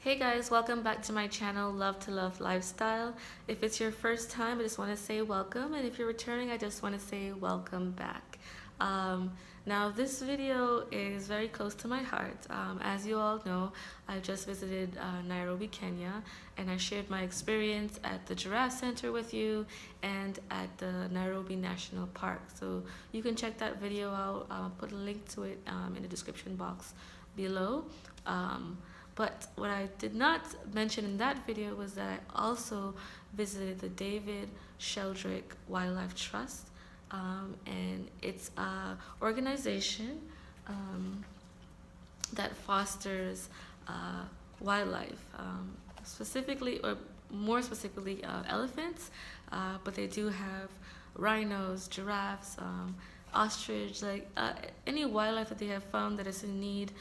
Hey guys, welcome back to my channel, Love to Love Lifestyle. If it's your first time, I just want to say welcome, and if you're returning, I just want to say welcome back. Now this video is very close to my heart. As you all know, I just visited Nairobi, Kenya, and I shared my experience at the Giraffe Center with you and at the Nairobi National Park. So you can check that video out. I'll put a link to it in the description box below. But what I did not mention in that video was that I also visited the David Sheldrick Wildlife Trust, and it's an organization that fosters wildlife, specifically, or more specifically, elephants, but they do have rhinos, giraffes, ostrich, like any wildlife that they have found that is in need.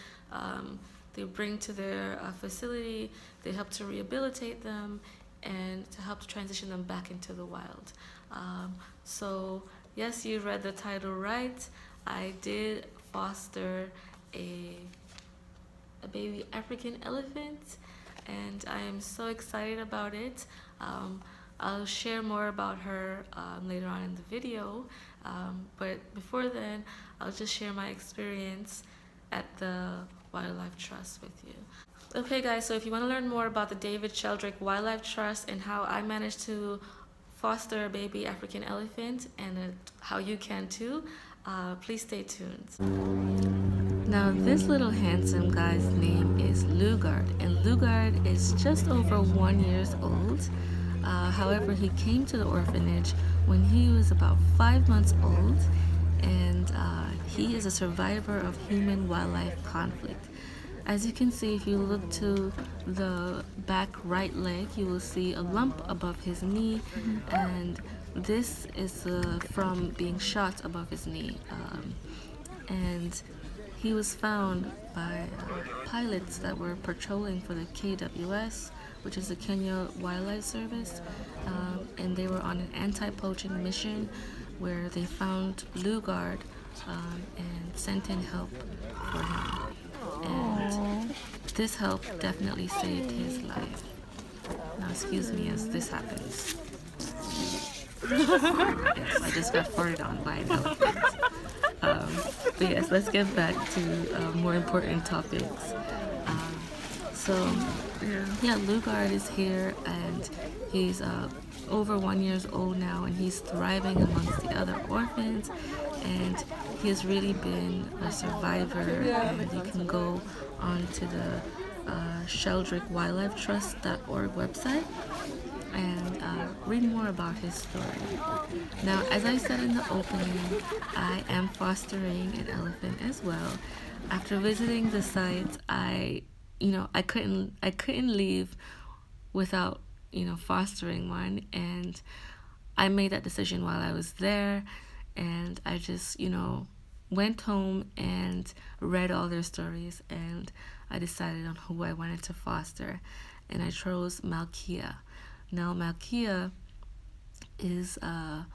They bring to their facility, they help to rehabilitate them and to help to transition them back into the wild. So yes, you read the title right. I did foster a baby African elephant, and I am so excited about it. I'll share more about her later on in the video, but before then, I'll just share my experience at the Wildlife Trust with you. Okay guys, so if you want to learn more about the David Sheldrick Wildlife Trust and how I managed to foster a baby African elephant, and how you can too, please stay tuned. Now this little handsome guy's name is Lugard, and Lugard is just over 1 year old. However, he came to the orphanage when he was about 5 months old, and he is a survivor of human-wildlife conflict. As you can see, if you look to the back right leg, you will see a lump above his knee, and this is from being shot above his knee. And he was found by pilots that were patrolling for the KWS, which is the Kenya Wildlife Service, and they were on an anti-poaching mission where they found Lugard and sent in help for him. And this help definitely saved his life. Now excuse me as this happens. Yes, I just got farted on by an elephant. But yes, let's get back to more important topics. So yeah, Lugard is here, and he's over 1 year old now, and he's thriving amongst the other orphans, and he has really been a survivor. And you can go onto the sheldrickwildlifetrust.org website and read more about his story. Now, as I said in the opening, I am fostering an elephant as well. After visiting the site, I couldn't leave without fostering one, and I made that decision while I was there, and I just went home and read all their stories, and I decided on who I wanted to foster, and I chose Malkia. Now Malkia is a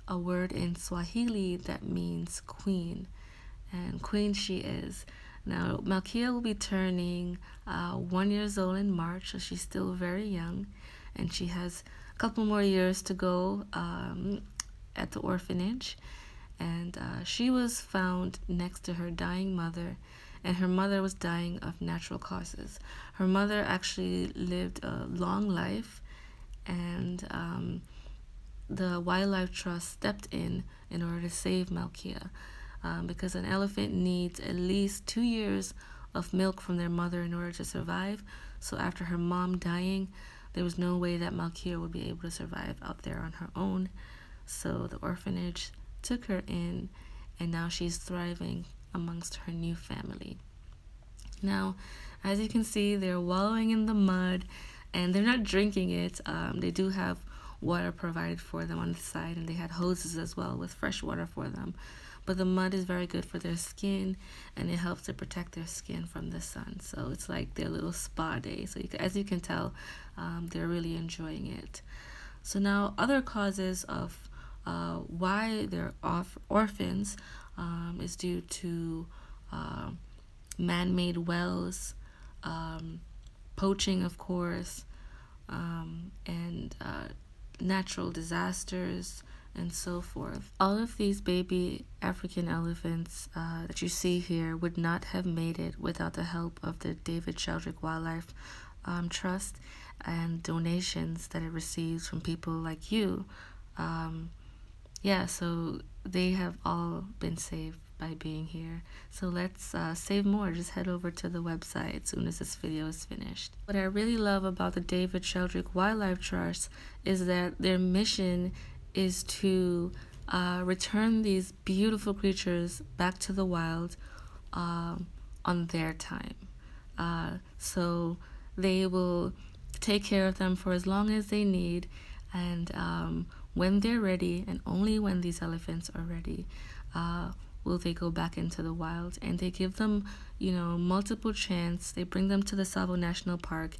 word in Swahili that means queen, and queen she is. Now, Malkia will be turning 1 year old in March, so she's still very young, and she has a couple more years to go at the orphanage. And she was found next to her dying mother, and her mother was dying of natural causes. Her mother actually lived a long life, and the Wildlife Trust stepped in order to save Malkia. Because an elephant needs at least 2 years of milk from their mother in order to survive. So after her mom dying, there was no way that Malkia would be able to survive out there on her own. So the orphanage took her in, and now she's thriving amongst her new family. Now, as you can see, they're wallowing in the mud, and they're not drinking it. They do have water provided for them on the side, and they had hoses as well with fresh water for them. But the mud is very good for their skin, and it helps to protect their skin from the sun. So it's like their little spa day. So as you can tell, they're really enjoying it. So now other causes of why they're orphans is due to man-made wells, poaching, of course, and natural disasters, and so forth. All of these baby African elephants that you see here would not have made it without the help of the David Sheldrick Wildlife Trust and donations that it receives from people like you. Yeah, so they have all been saved by being here. So let's save more. Just head over to the website as soon as this video is finished. What I really love about the David Sheldrick Wildlife Trust is that their mission is to return these beautiful creatures back to the wild on their time. So they will take care of them for as long as they need, and when they're ready, and only when these elephants are ready, will they go back into the wild. And they give them, multiple chance. They bring them to the Tsavo National Park,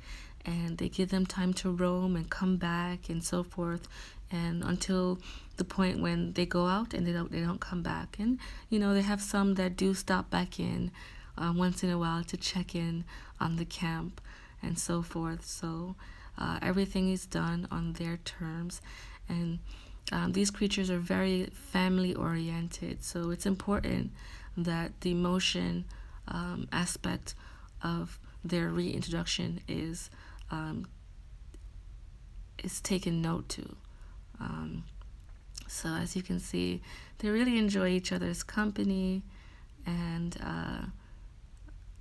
and they give them time to roam and come back and so forth, and until the point when they go out and they don't come back. And they have some that do stop back in once in a while to check in on the camp and so forth. So everything is done on their terms, and these creatures are very family oriented, so it's important that the emotion aspect of their reintroduction is taken note to. So as you can see, they really enjoy each other's company, and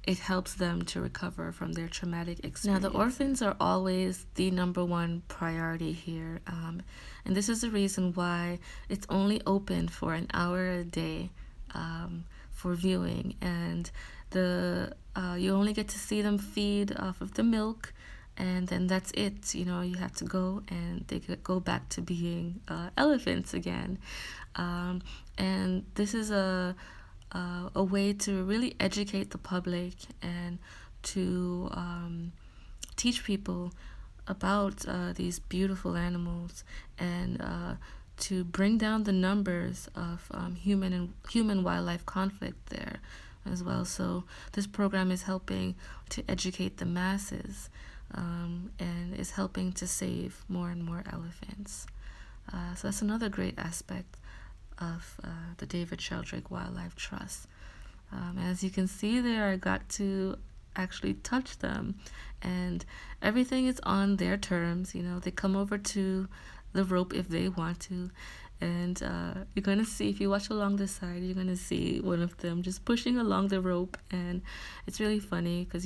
it helps them to recover from their traumatic experience. Now, the orphans are always the #1 priority here, and this is the reason why it's only open for an hour a day for viewing, and you only get to see them feed off of the milk, and then that's it. You have to go, and they go back to being elephants again, and this is a way to really educate the public and to teach people about these beautiful animals, and to bring down the numbers of human wildlife conflict there as well. So this program is helping to educate the masses, and is helping to save more and more elephants. So that's another great aspect of the David Sheldrick Wildlife Trust. As you can see there, I got to actually touch them, and everything is on their terms. They come over to the rope if they want to, and you're going to see, if you watch along the side, you're going to see one of them just pushing along the rope, and it's really funny because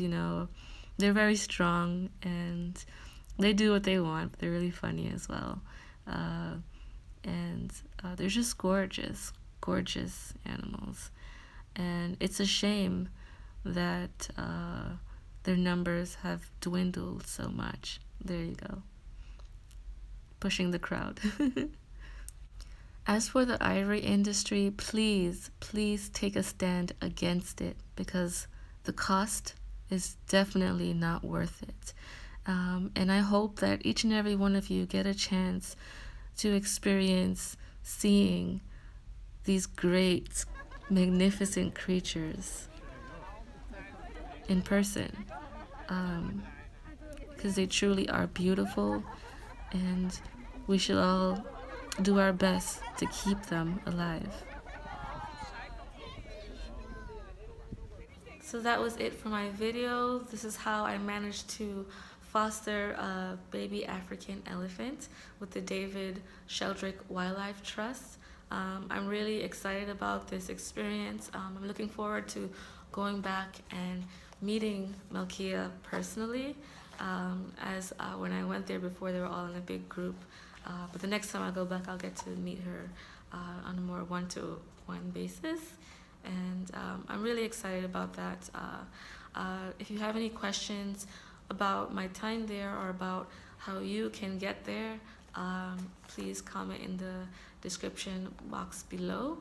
they're very strong and they do what they want, but they're really funny as well. And they're just gorgeous animals, and it's a shame that their numbers have dwindled so much. There you go, pushing the crowd. As for the ivory industry, please take a stand against it, because the cost is definitely not worth it. And I hope that each and every one of you get a chance to experience seeing these great, magnificent creatures in person, because they truly are beautiful, and we should all do our best to keep them alive. So that was it for my video. This is how I managed to foster a baby African elephant with the David Sheldrick Wildlife Trust. I'm really excited about this experience. I'm looking forward to going back and meeting Malkia personally, as when I went there before, they were all in a big group. But the next time I go back, I'll get to meet her on a more one-to-one basis. And I'm really excited about that. If you have any questions about my time there or about how you can get there, please comment in the description box below.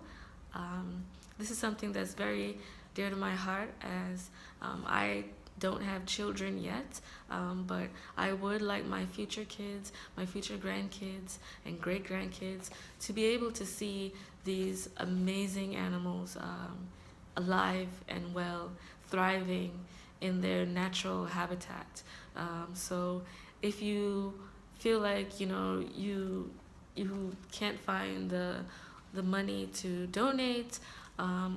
This is something that's very dear to my heart, as I don't have children yet, but I would like my future kids, my future grandkids and great-grandkids to be able to see these amazing animals alive and well, thriving, in their natural habitat. So if you feel like you can't find the money to donate,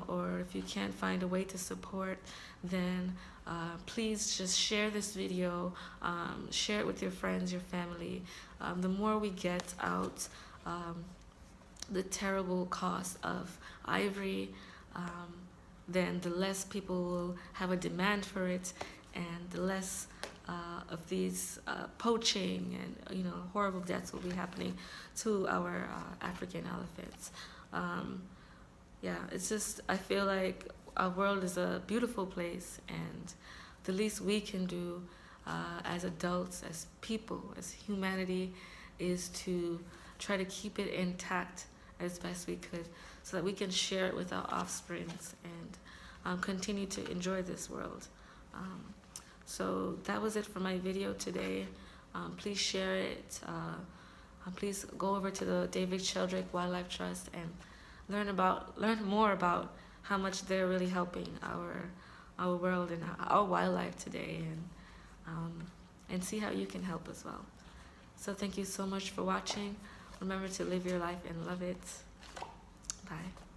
or if you can't find a way to support, then please just share this video, share it with your friends, your family. The more we get out the terrible cost of ivory, then the less people will have a demand for it, and the less of these poaching and horrible deaths will be happening to our African elephants. Yeah, it's just, I feel like our world is a beautiful place, and the least we can do as adults, as people, as humanity, is to try to keep it intact as best we could, so that we can share it with our offsprings and continue to enjoy this world. So that was it for my video today. Please share it. Please go over to the David Sheldrick Wildlife Trust and learn more about how much they're really helping our world and our wildlife today, and see how you can help as well. So thank you so much for watching. Remember to live your life and love it. Bye.